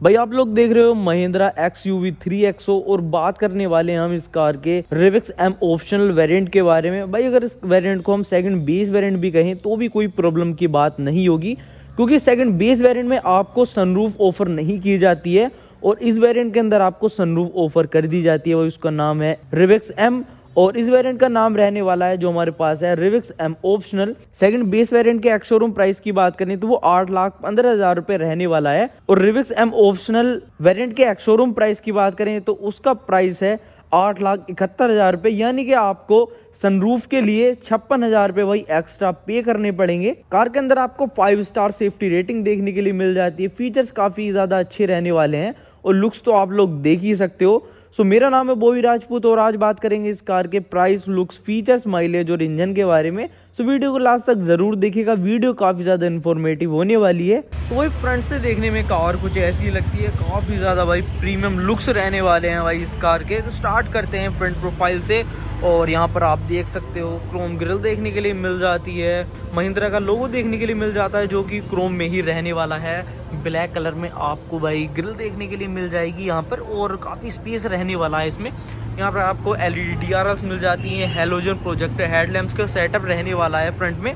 भाई आप लोग देख रहे हो महिंद्रा XUV 3XO और बात करने वाले हैं हम इस कार के रिविक्स M ऑप्शनल वेरिएंट के बारे में। भाई अगर इस वेरिएंट को हम सेकंड बेस वेरिएंट भी कहें तो भी कोई प्रॉब्लम की बात नहीं होगी, क्योंकि सेकंड बेस वेरिएंट में आपको सनरूफ ऑफर नहीं की जाती है और इस वेरिएंट के अंदर आपको सनरूफ ऑफर कर दी जाती है। वो उसका नाम है रिविक्स M और इस वेरिएंट का नाम रहने वाला है जो हमारे पास है रिविक्स M optional. Second base variant के एक्स शोरूम प्राइस की बात करें तो वो 8,15,000 रुपए रहने वाला है और रिविक्स M ऑप्शनल वेरिएंट के एक्स शोरूम प्राइस की बात करें तो उसका प्राइस है 8,71,000 रुपए, यानी कि आपको सनरूफ के लिए 56,000 रुपए वही एक्स्ट्रा पे करने पड़ेंगे। कार के अंदर आपको 5 स्टार सेफ्टी रेटिंग देखने के लिए मिल जाती है। फीचर्स काफी ज्यादा अच्छे रहने वाले हैं और लुक्स तो आप लोग देख ही सकते हो। मेरा नाम है बॉबी राजपूत और आज बात करेंगे इस कार के प्राइस, लुक्स, फीचर्स, माइलेज और इंजन के बारे में। वीडियो को लास्ट तक जरूर देखिएगा, वीडियो काफी ज्यादा इन्फॉर्मेटिव होने वाली है। तो वही फ्रंट से देखने में कार कुछ ऐसी लगती है, काफी ज्यादा भाई प्रीमियम लुक्स रहने वाले हैं भाई इस कार के। तो स्टार्ट करते हैं फ्रंट प्रोफाइल से और यहाँ पर आप देख सकते हो क्रोम ग्रिल देखने के लिए मिल जाती है, महिंद्रा का लोगो देखने के लिए मिल जाता है जो कि क्रोम में ही रहने वाला है। ब्लैक कलर में आपको भाई ग्रिल देखने के लिए मिल जाएगी यहाँ पर और काफ़ी स्पेस रहने वाला है इसमें। यहाँ पर आपको LED DRLs मिल जाती हैं, हेलोजन प्रोजेक्टर हेडलैम्प्स का सेटअप रहने वाला है फ्रंट में।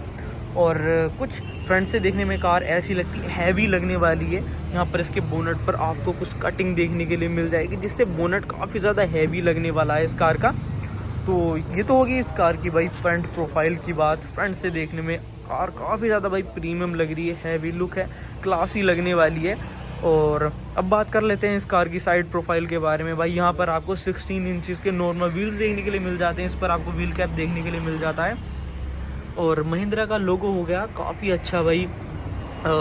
और कुछ फ्रंट से देखने में कार ऐसी लगती है, हैवी लगने वाली है। यहाँ पर इसके बोनट पर आपको कुछ कटिंग देखने के लिए मिल जाएगी जिससे बोनट काफ़ी ज़्यादा हैवी लगने वाला है इस कार का। तो ये तो होगी इस कार की भाई फ्रंट प्रोफाइल की बात। फ्रंट से देखने में कार काफ़ी ज़्यादा भाई प्रीमियम लग रही है, हैवी लुक है, क्लासी लगने वाली है। और अब बात कर लेते हैं इस कार की साइड प्रोफाइल के बारे में। भाई यहाँ पर आपको 16 इंचज़ के नॉर्मल व्हील्स देखने के लिए मिल जाते हैं, इस पर आपको व्हील कैप देखने के लिए मिल जाता है और महिंद्रा का लोगो हो गया, काफ़ी अच्छा भाई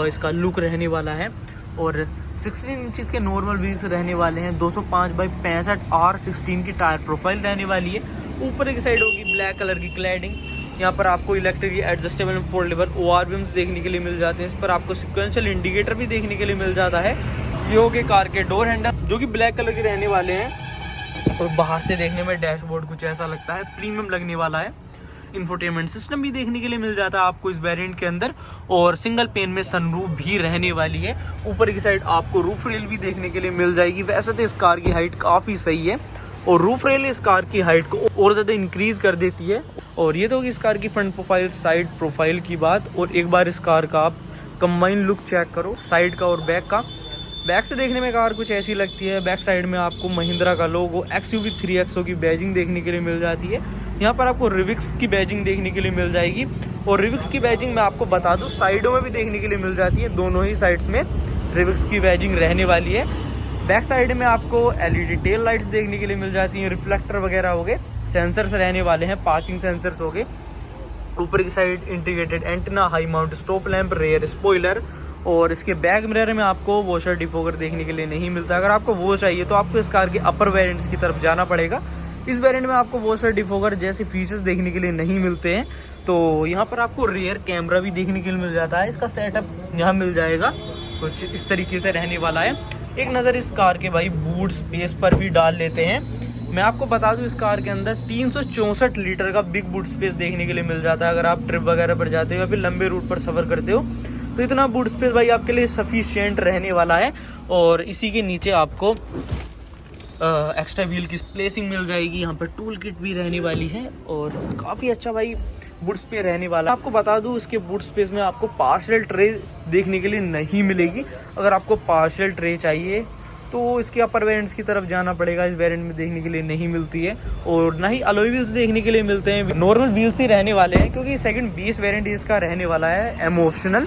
इसका लुक रहने वाला है। और 16 इंच के नॉर्मल व्हील्स रहने वाले हैं, 205/65 R16 की टायर प्रोफाइल रहने वाली है। ऊपर की साइड होगी ब्लैक कलर की क्लैडिंग। यहाँ पर आपको इलेक्ट्रिक एडजस्टेबल फोल्डेबल ORVMs देखने के लिए मिल जाते हैं, इस पर आपको सिक्वेंशियल इंडिकेटर भी देखने के लिए मिल जाता है। ये हो गए कार के डोर हैंडल जो कि ब्लैक कलर के रहने वाले हैं और बाहर से देखने में डैशबोर्ड कुछ ऐसा लगता है, प्रीमियम लगने वाला है। इंफोटेनमेंट सिस्टम भी देखने के लिए मिल जाता है आपको इस वेरिएंट के अंदर और सिंगल पेन में सनरूफ भी रहने वाली है। ऊपर की साइड आपको रूफ रेल भी देखने के लिए मिल जाएगी। वैसे तो इस कार की हाइट काफ़ी सही है और रूफ रेल इस कार की हाइट को और ज़्यादा इंक्रीज कर देती है। और ये तो इस कार की फ्रंट प्रोफाइल साइड प्रोफाइल की बात। और एक बार इस कार का आप कंबाइन लुक चेक करो साइड का और बैक का। बैक से देखने में कार कुछ ऐसी लगती है, बैक साइड में आपको महिंद्रा का लोगो XUV 3XO की बैजिंग देखने के लिए मिल जाती है। यहाँ पर आपको रिविक्स की बैजिंग देखने के लिए मिल जाएगी और रिविक्स की बैजिंग मैं आपको बता दूँ साइडों में भी देखने के लिए मिल जाती है, दोनों ही साइड्स में रिविक्स की बैजिंग रहने वाली है। बैक साइड में आपको LED टेल लाइट्स देखने के लिए मिल जाती हैं, रिफ्लेक्टर वगैरह हो गए, सेंसर्स रहने वाले हैं, पार्किंग सेंसर्स हो गए। ऊपर की side integrated antenna, high mount stop lamp, rear spoiler और इसके बैक मिरर में आपको वॉशर डिफोगर देखने के लिए नहीं मिलता। अगर आपको वो चाहिए तो आपको इस कार के अपर वेरिएंट्स की तरफ जाना पड़ेगा। इस वेरिएंट में आपको वॉशर डिफोगर जैसे फीचर्स देखने के लिए नहीं मिलते हैं। तो यहाँ पर आपको रियर कैमरा भी देखने के लिए मिल जाता है, इसका सेटअप यहाँ मिल जाएगा, कुछ इस तरीके से रहने वाला है। एक नज़र इस कार के भाई बूट स्पेस पर भी डाल लेते हैं। मैं आपको बता दूं इस कार के अंदर 364 लीटर का बिग बूट स्पेस देखने के लिए मिल जाता है। अगर आप ट्रिप वगैरह पर जाते हो या फिर लंबे रूट पर सफ़र करते हो तो इतना बूट स्पेस भाई आपके लिए सफिशिएंट रहने वाला है। और इसी के नीचे आपको एक्स्ट्रा व्हील की प्लेसिंग मिल जाएगी, यहाँ पर टूल किट भी रहने वाली है और काफ़ी अच्छा भाई बूट स्पेस रहने वाला है। आपको बता दूं इसके बूट स्पेस में आपको पार्शियल ट्रे देखने के लिए नहीं मिलेगी। अगर आपको पार्शियल ट्रे चाहिए तो इसके अपर वेरिएंट्स की तरफ जाना पड़ेगा, इस वेरिएंट में देखने के लिए नहीं मिलती है। और ना ही अलॉय व्हील्स देखने के लिए मिलते हैं, नॉर्मल व्हील्स ही रहने वाले हैं क्योंकि सेकंड बेस वेरिएंट इसका रहने वाला है M ऑप्शनल।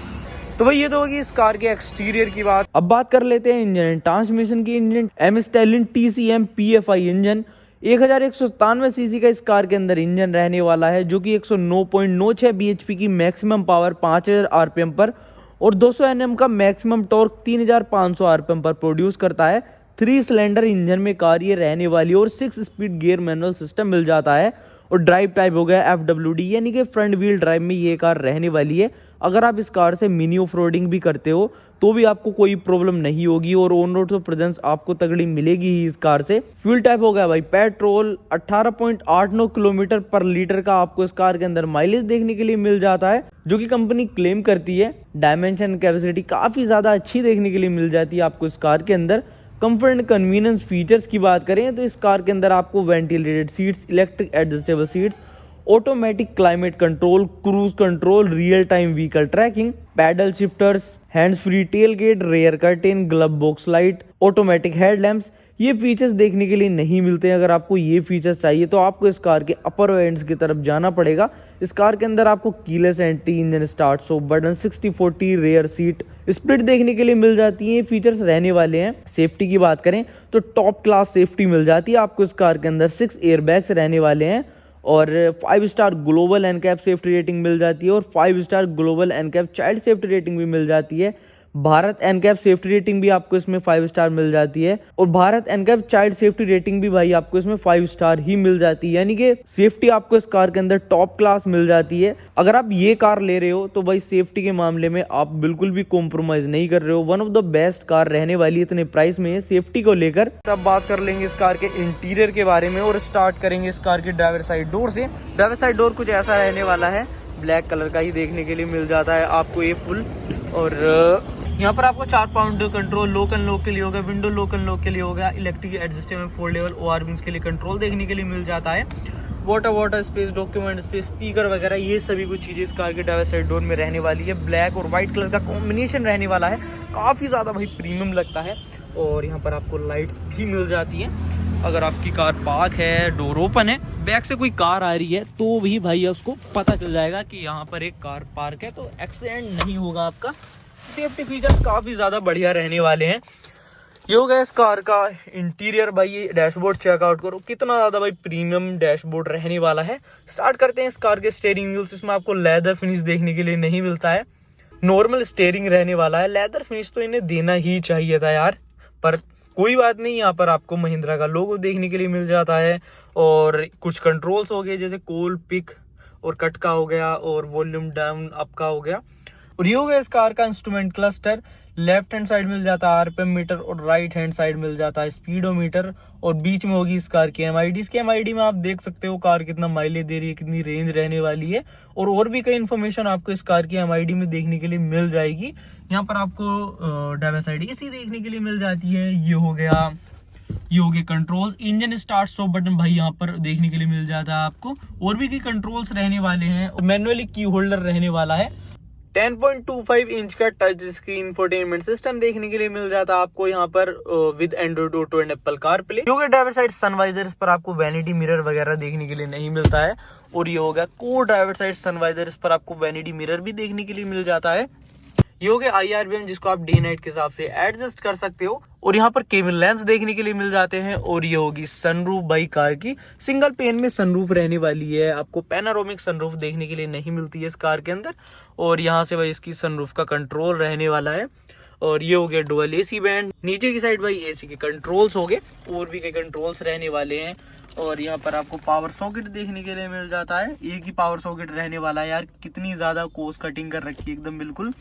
तो भाई ये तो होगी इस कार के एक्सटीरियर की बात। अब बात कर लेते हैं इंजन ट्रांसमिशन की। Engine M Stalin TCM PFI engine 1197 CC का इस कार के अंदर इंजन रहने वाला है जो कि 109.96 bhp की मैक्सिमम पावर 5000 RPM पर और 200 Nm का मैक्सिमम टॉर्क 3500 RPM पर प्रोड्यूस करता है। 3 सिलेंडर इंजन में कार ये रहने वाली है और 6 स्पीड गियर मैनुअल सिस्टम मिल जाता है और ड्राइव टाइप हो गया FWD, यानी कि फ्रंट व्हील ड्राइव में ये कार रहने वाली है। अगर आप इस कार से मिनी ऑफ रोडिंग भी करते हो तो भी आपको कोई प्रॉब्लम नहीं होगी और ऑन रोड तो प्रेजेंस आपको तगड़ी मिलेगी ही इस कार से। फ्यूल टाइप हो गया भाई पेट्रोल, 18.89 किलोमीटर पर लीटर का आपको इस कार के अंदर माइलेज देखने के लिए मिल जाता है, जो कि कंपनी क्लेम करती है। डायमेंशन कैपेसिटी काफी ज्यादा अच्छी देखने के लिए मिल जाती है आपको इस कार के अंदर। कंफर्ट एंड कन्वीनियंस फीचर्स की बात करें तो इस कार के अंदर आपको ventilated seats, electric adjustable seats, automatic climate control, cruise control, real time vehicle tracking, paddle shifters, hands free tail gate, rear curtain, glove box light, automatic headlamps, ये features देखने के लिए नहीं मिलते हैं। अगर आपको ये फीचर्स चाहिए तो आपको इस कार के अपर एंड्स की तरफ जाना पड़ेगा। इस कार के अंदर आपको कीलेस एंट्री, इंजन स्टार्ट, सो बटन, 60/40 रेयर सीट स्प्लिट देखने के लिए मिल जाती है। ये फीचर्स रहने वाले हैं। सेफ्टी की बात करें तो टॉप क्लास सेफ्टी मिल जाती है आपको इस कार के अंदर। 6 एयरबैग्स रहने वाले हैं और 5 star global NCAP safety rating मिल जाती है और 5 star global NCAP child safety rating भी मिल जाती है। भारत एनकैप सेफ्टी रेटिंग भी आपको इसमें 5 स्टार मिल जाती है और Bharat NCAP child safety rating भी भाई आपको इसमें 5 स्टार ही मिल जाती है, यानी कि सेफ्टी आपको इस कार के अंदर टॉप क्लास मिल जाती है। अगर आप ये कार ले रहे हो तो भाई सेफ्टी के मामले में आप बिल्कुल भी कॉम्प्रोमाइज नहीं कर रहे हो। One of the best car रहने वाली है इतने प्राइस में सेफ्टी को लेकर। अब बात कर लेंगे इस कार के इंटीरियर के बारे में और स्टार्ट करेंगे इस कार के ड्राइवर साइड डोर से। ड्राइवर साइड डोर कुछ ऐसा रहने वाला है, ब्लैक कलर का ही देखने के लिए मिल जाता है आपको ये फुल। और यहाँ पर आपको 4 पाउंड कंट्रोल लोक एंड लॉक के लिए होगा, विंडो लोक एंड लॉक के लिए होगा, इलेक्ट्रिक एडजस्टेबल फोल्डेबल ORBs के लिए कंट्रोल देखने के लिए मिल जाता है। Water space, document space, speaker वगैरह ये सभी कुछ चीजें इस कार के ड्राइवर साइड डोर में रहने वाली है। ब्लैक और व्हाइट कलर का कॉम्बिनेशन रहने वाला है, काफी ज्यादा भाई प्रीमियम लगता है। और यहाँ पर आपको लाइट्स भी मिल जाती हैं। अगर आपकी कार पार्क है, डोर ओपन है, बैक से कोई कार आ रही है तो भी भाई उसको पता चल जाएगा कि यहाँ पर एक कार पार्क है, तो एक्सीडेंट नहीं होगा आपका। सेफ्टी फीचर्स काफी ज्यादा बढ़िया रहने वाले हैं। ये हो गया इस कार का इंटीरियर। भाई ये डैशबोर्ड चेकआउट करो, कितना ज्यादा भाई प्रीमियम डैशबोर्ड रहने वाला है। स्टार्ट करते हैं इस कार के स्टीयरिंग व्हील्स। इसमें आपको लेदर फिनिश देखने के लिए नहीं मिलता है, नॉर्मल स्टीयरिंग रहने वाला है। लेदर फिनिश तो इन्हें देना ही चाहिए था यार, पर कोई बात नहीं। यहाँ पर आपको महिंद्रा का लोगो देखने के लिए मिल जाता है और कुछ कंट्रोल्स हो गए जैसे कॉल, पिक और कट का हो गया और वॉल्यूम डाउन अप का हो गया। और ये हो गया इस कार का instrument cluster. Left hand side मिल जाता है RPM मीटर और राइट हैंड साइड मिल जाता है स्पीडोमीटर और बीच में होगी इस कार की MID। इसके MID में आप देख सकते हो कार कितना माइलेज दे रही है, कितनी रेंज रहने वाली है और भी कई इन्फॉर्मेशन आपको इस कार की MID में देखने के लिए मिल जाएगी। यहाँ पर आपको ड्राइवर साइड AC देखने के लिए मिल जाती है। ये हो गए control, engine start stop button भाई यहाँ पर देखने के लिए मिल जाता है आपको। और भी कई कंट्रोल्स रहने वाले हैं। मैनुअली की होल्डर रहने वाला है। 10.25 इंच का टच स्क्रीन इंफोटेनमेंट सिस्टम देखने के लिए मिल जाता है आपको यहाँ पर with Android auto and Apple CarPlay. क्योंकि ड्राइवर साइड सनवाइजर इस पर आपको वैनिटी मिरर वगैरह देखने के लिए नहीं मिलता है। और ये होगा को ड्राइवर साइड सनवाइजर, इस पर आपको वैनिटी मिरर भी देखने के लिए मिल जाता है। ये हो गया IRBM जिसको आप डे नाइट के हिसाब से एडजस्ट कर सकते हो। और यहाँ पर केबिन लैंप्स देखने के लिए मिल जाते हैं। और ये होगी सनरूफ बाई कार की, सिंगल पेन में सनरूफ रहने वाली है। आपको पैनारोमिक सनरूफ देखने के लिए नहीं मिलती है इस कार के अंदर। और यहाँ से भाई इसकी सनरूफ का कंट्रोल रहने वाला है। और ये हो गया डुअल AC बैंड। नीचे की साइड भाई AC के कंट्रोल्स हो गए, और भी कई कंट्रोल्स रहने वाले हैं। और यहाँ पर आपको पावर सॉकेट देखने के लिए मिल जाता है। एक ही पावर सॉकेट रहने वाला है यार, कितनी ज्यादा कॉस्ट कटिंग कर रखी है एकदम बिल्कुल।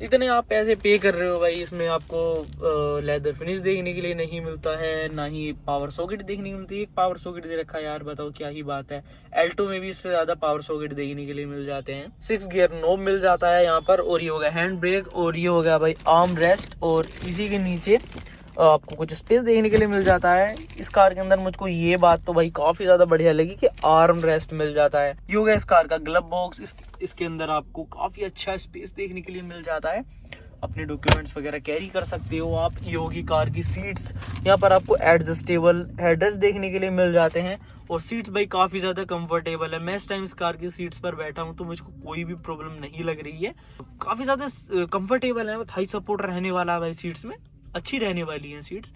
इतने आप पैसे पे कर रहे हो भाई, इसमें आपको लेदर फिनिश देखने के लिए नहीं मिलता है, ना ही पावर सॉकेट देखने को मिलती है। एक पावर सॉकेट दे रखा है यार, बताओ क्या ही बात है। एल्टो में भी इससे ज्यादा पावर सॉकेट देखने के लिए मिल जाते हैं। 6 गियर नोब मिल जाता है यहाँ पर। और ये हो गया हैंड ब्रेक और ये हो गया भाई आर्म रेस्ट। और इसी के नीचे आपको कुछ स्पेस देखने के लिए मिल जाता है। इस कार के अंदर मुझको ये बात तो भाई काफी ज्यादा बढ़िया लगी कि आर्म रेस्ट मिल जाता है। ये हो गया इस कार का ग्लव बॉक्स। इसके अंदर आपको काफी अच्छा स्पेस देखने के लिए मिल जाता है, अपने डॉक्यूमेंट्स वगैरह कैरी कर सकते हो आप। ये होगी कार की सीट्स। यहाँ पर आपको एडजस्टेबल हेडरेस्ट देखने के लिए मिल जाते हैं और सीट्स भाई काफी ज्यादा कंफर्टेबल है। मैं इस टाइम इस कार की सीट्स पर बैठा हूँ तो मुझको कोई भी प्रॉब्लम नहीं लग रही है, काफी ज्यादा कंफर्टेबल है। थाई सपोर्ट रहने वाला है भाई सीट्स में, अच्छी रहने वाली हैं सीट्स।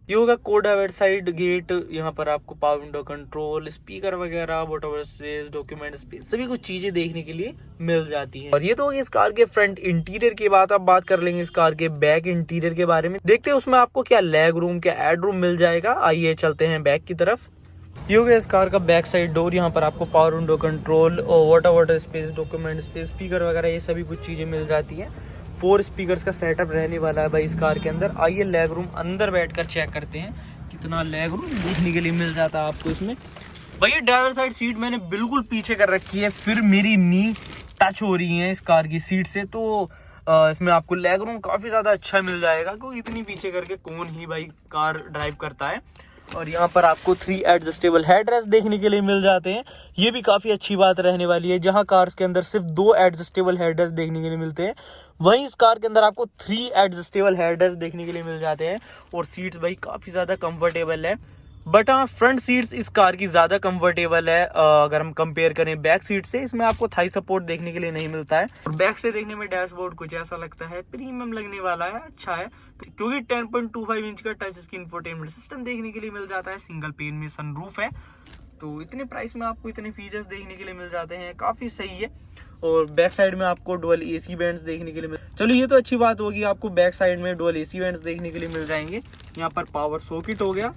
ये होगा कोड साइड गेट। यहाँ पर आपको पावर विंडो कंट्रोल, स्पीकर वगैरह, वॉटर स्पेस, डॉक्यूमेंट स्पेस, सभी कुछ चीजें देखने के लिए मिल जाती हैं। और ये तो होगी इस कार के फ्रंट इंटीरियर की बात। अब बात कर लेंगे इस कार के बैक इंटीरियर के बारे में। देखते हैं उसमें आपको क्या लेग रूम, क्या एड रूम मिल जाएगा। आइए चलते हैं बैक की तरफ। ये हो गया इस कार का बैक साइड डोर। यहाँ पर आपको पावर विंडो कंट्रोल और water space, document space, speaker वगैरह ये सभी कुछ चीज़ें मिल जाती हैं। 4 स्पीकर्स का सेटअप रहने वाला है भाई इस कार के अंदर। आइए लेग रूम अंदर बैठकर चेक करते हैं, कितना लेग रूम देखने के लिए मिल जाता है आपको इसमें। भैया ड्राइवर साइड सीट मैंने बिल्कुल पीछे कर रखी है, फिर मेरी नी टच हो रही है इस कार की सीट से, तो इसमें आपको लेग रूम काफ़ी ज़्यादा अच्छा मिल जाएगा, क्योंकि इतनी पीछे करके कौन ही भाई कार ड्राइव करता है। और यहाँ पर आपको 3 एडजस्टेबल हेड रेस्ट देखने के लिए मिल जाते हैं, ये भी काफ़ी अच्छी बात रहने वाली है। जहाँ कार्स के अंदर सिर्फ 2 एडजस्टेबल हेड रेस्ट देखने के लिए मिलते हैं, वहीं इस कार के अंदर आपको 3 एडजस्टेबल हेड रेस्ट देखने के लिए मिल जाते हैं। और सीट्स भाई काफ़ी ज़्यादा कंफर्टेबल है, बट हाँ फ्रंट सीट्स इस कार की ज़्यादा कंफर्टेबल है अगर हम कंपेयर करें बैक सीट से। इसमें आपको थाई सपोर्ट देखने के लिए नहीं मिलता है। और बैक से देखने में डैशबोर्ड कुछ ऐसा लगता है, प्रीमियम लगने वाला है, अच्छा है, क्योंकि 10.25 इंच का टच स्क्रीन इंफोटेनमेंट सिस्टम देखने के लिए मिल जाता है। सिंगल पेन में सनरूफ है, तो इतने प्राइस में आपको इतने फीचर्स देखने के लिए मिल जाते हैं, काफ़ी सही है। और बैक साइड में आपको डुअल AC वेंट्स देखने के लिए चलो ये तो अच्छी बात होगी, आपको बैक साइड में डुअल AC वेंट्स देखने के लिए मिल जाएंगे। यहाँ पर पावर सॉकेट हो गया,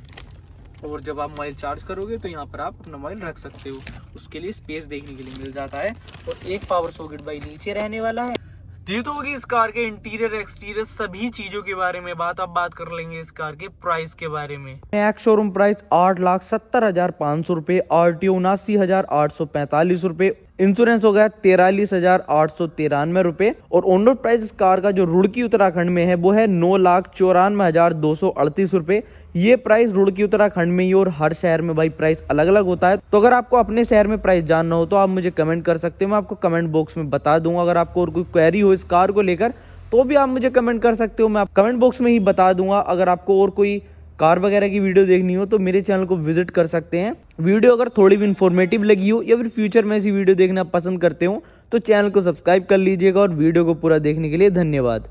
और जब आप मोबाइल चार्ज करोगे तो यहाँ पर आप अपना मोबाइल रख सकते हो, उसके लिए स्पेस देखने के लिए मिल जाता है। और एक पावर सॉकेट भाई नीचे रहने वाला है। ये तो होगी इस कार के इंटीरियर एक्सटीरियर सभी चीजों के बारे में बात। अब बात कर लेंगे इस कार के प्राइस के बारे में। एक शोरूम प्राइस 8,70,500 रुपए, RTO 79,845 रुपए, इंश्योरेंस हो गया 43,893 रुपए। और ऑन रोड प्राइस इस कार का जो रुड़की उत्तराखंड में है वो है 9,94,238 रुपए। ये प्राइस रुड़की उत्तराखंड में ही, और हर शहर में भाई प्राइस अलग अलग होता है। तो अगर आपको अपने शहर में प्राइस जानना हो तो आप मुझे कमेंट कर सकते हो, मैं आपको कमेंट बॉक्स में बता दूंगा। अगर आपको और कोई क्वेरी हो इस कार को लेकर तो भी आप मुझे कमेंट कर सकते हो, मैं आप कमेंट बॉक्स में ही बता दूंगा। अगर आपको और कोई कार वगैरह की वीडियो देखनी हो तो मेरे चैनल को विजिट कर सकते हैं। वीडियो अगर थोड़ी भी इन्फॉर्मेटिव लगी हो या फिर फ्यूचर में ऐसी वीडियो देखना पसंद करते हो तो चैनल को सब्सक्राइब कर लीजिएगा। और वीडियो को पूरा देखने के लिए धन्यवाद।